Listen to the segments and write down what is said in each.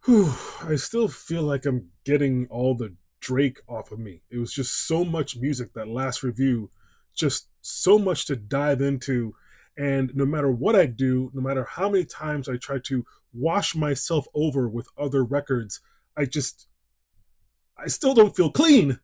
Whew, I still feel like I'm getting all the Drake off of me. It was just so much music that last review, just so much to dive into. And no matter what I do, no matter how many times I try to wash myself over with other records, I just, I still don't feel clean.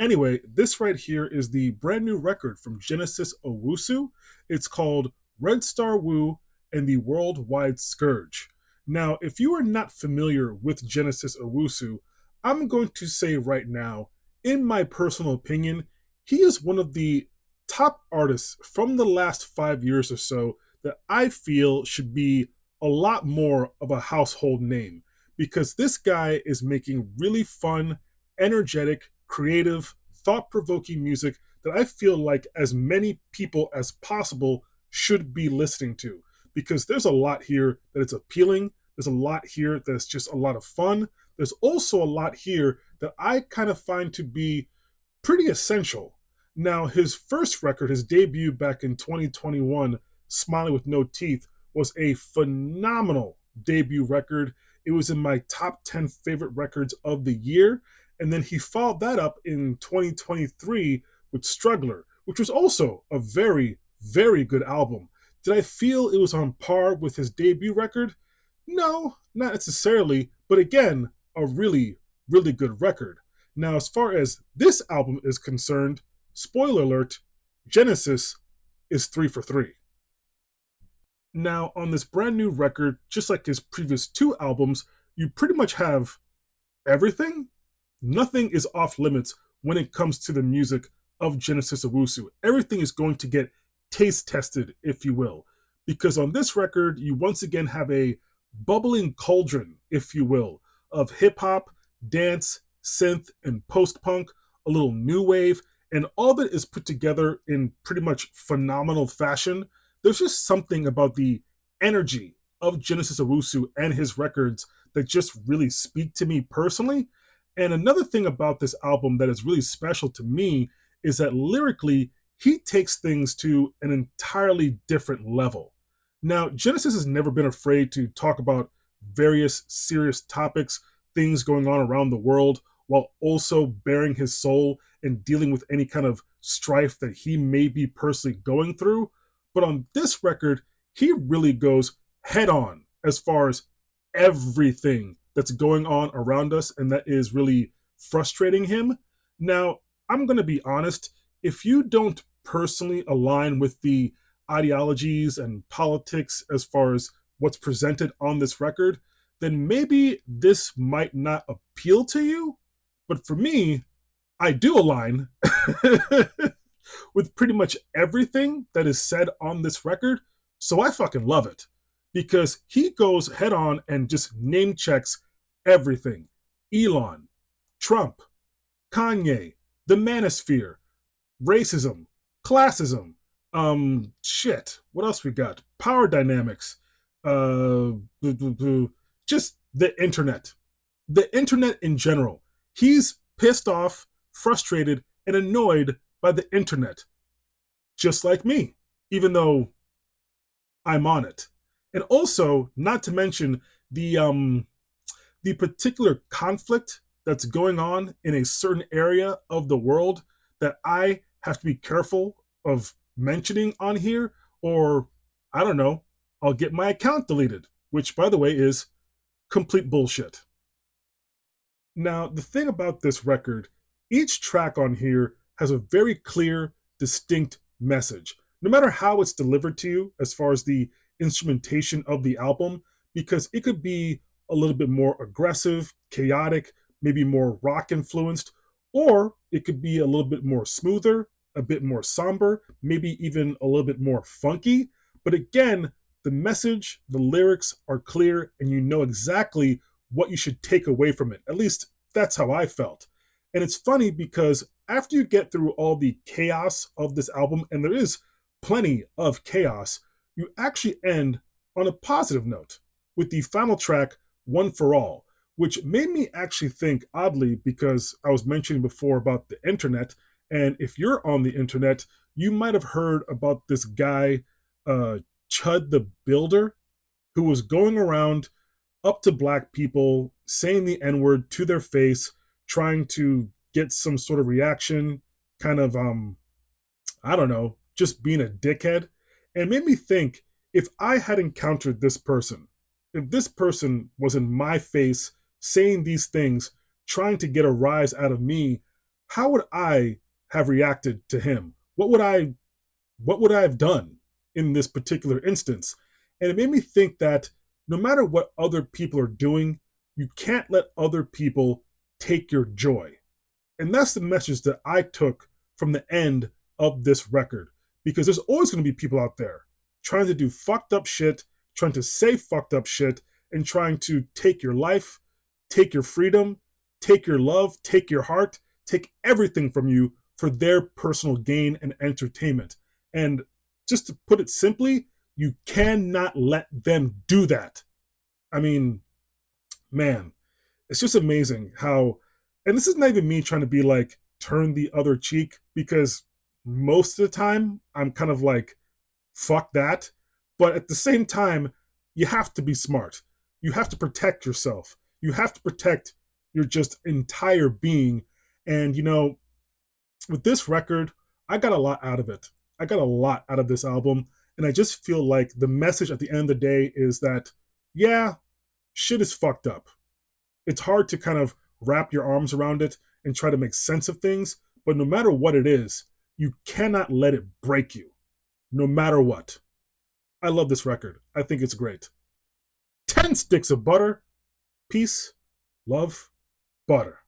Anyway, this right here is the brand new record from Genesis Owusu. It's called Red Star Woo and the Worldwide Scourge. Now, if you are not familiar with Genesis Owusu, I'm going to say right now, in my personal opinion, he is one of the top artists from the last 5 years or so that I feel should be a lot more of a household name because this guy is making really fun, energetic, creative, thought provoking music that I feel like as many people as possible should be listening to because there's a lot here that is appealing. There's a lot here that's just a lot of fun. There's also a lot here that I kind of find to be pretty essential. Now, his first record, his debut back in 2021, Smiling with No Teeth, was a phenomenal debut record. It was in my top 10 favorite records of the year. And then he followed that up in 2023 with Struggler, which was also a very, very good album. Did I feel it was on par with his debut record? No, not necessarily, but again, a really, really good record. Now, as far as this album is concerned, spoiler alert, Genesis is 3 for 3. Now, on this brand new record, just like his previous two albums, you pretty much have everything. Nothing is off limits when it comes to the music of Genesis Owusu. Everything is going to get taste tested, if you will, because on this record, you once again have a bubbling cauldron, if you will, of hip hop, dance, synth, and post punk, a little new wave, and all of it is put together in pretty much phenomenal fashion. There's just something about the energy of Genesis Owusu and his records that just really speak to me personally. And another thing about this album that is really special to me is that lyrically, he takes things to an entirely different level. Now, Genesis has never been afraid to talk about various serious topics, things going on around the world, while also bearing his soul and dealing with any kind of strife that he may be personally going through. But on this record, he really goes head on as far as everything that's going on around us and that is really frustrating him. Now, I'm going to be honest, if you don't personally align with the ideologies and politics as far as what's presented on this record, then maybe this might not appeal to you. But for me, I do align with pretty much everything that is said on this record. So I fucking love it because he goes head on and just name checks everything: Elon, Trump, Kanye, the manosphere, racism, classism, shit. What else we got? Power dynamics, uh, just the internet. The internet in general. He's pissed off, frustrated, and annoyed by the internet, just like me, even though I'm on it. And also, not to mention the particular conflict that's going on in a certain area of the world that I have to be careful of mentioning on here, or I don't know, I'll get my account deleted, which, by the way, is complete bullshit. Now, the thing about this record, each track on here has a very clear, distinct message, no matter how it's delivered to you as far as the instrumentation of the album, because it could be a little bit more aggressive, chaotic, maybe more rock influenced, or it could be a little bit more smoother, a bit more somber, maybe even a little bit more funky. But again, the message, the lyrics are clear, and you know exactly what you should take away from it. At least that's how I felt. And it's funny because after you get through all the chaos of this album, and there is plenty of chaos, you actually end on a positive note with the final track, One for All, which made me actually think oddly because I was mentioning before about the internet. And if you're on the internet, you might have heard about this guy, Chud the Builder, who was going around up to black people, saying the N word to their face, trying to get some sort of reaction, kind of, I don't know, just being a dickhead. And it made me think, if I had encountered this person, if this person was in my face saying these things, trying to get a rise out of me, how would I have reacted to him? What would I have done in this particular instance? And it made me think that no matter what other people are doing, you can't let other people take your joy. And that's the message that I took from the end of this record. Because there's always going to be people out there trying to do fucked up shit, trying to say fucked up shit, and trying to take your life, take your freedom, take your love, take your heart, take everything from you for their personal gain and entertainment. And just to put it simply, you cannot let them do that. I mean, man, it's just amazing how, and this is not even me trying to be like, turn the other cheek, because most of the time I'm kind of like, fuck that. But at the same time, you have to be smart. You have to protect yourself. You have to protect your just entire being. And, with this record, I got a lot out of it. I got a lot out of this album. And I just feel like the message at the end of the day is that, yeah, shit is fucked up. It's hard to kind of wrap your arms around it and try to make sense of things. But no matter what it is, you cannot let it break you, no matter what. I love this record. I think it's great. 10 sticks of butter. Peace, love, butter.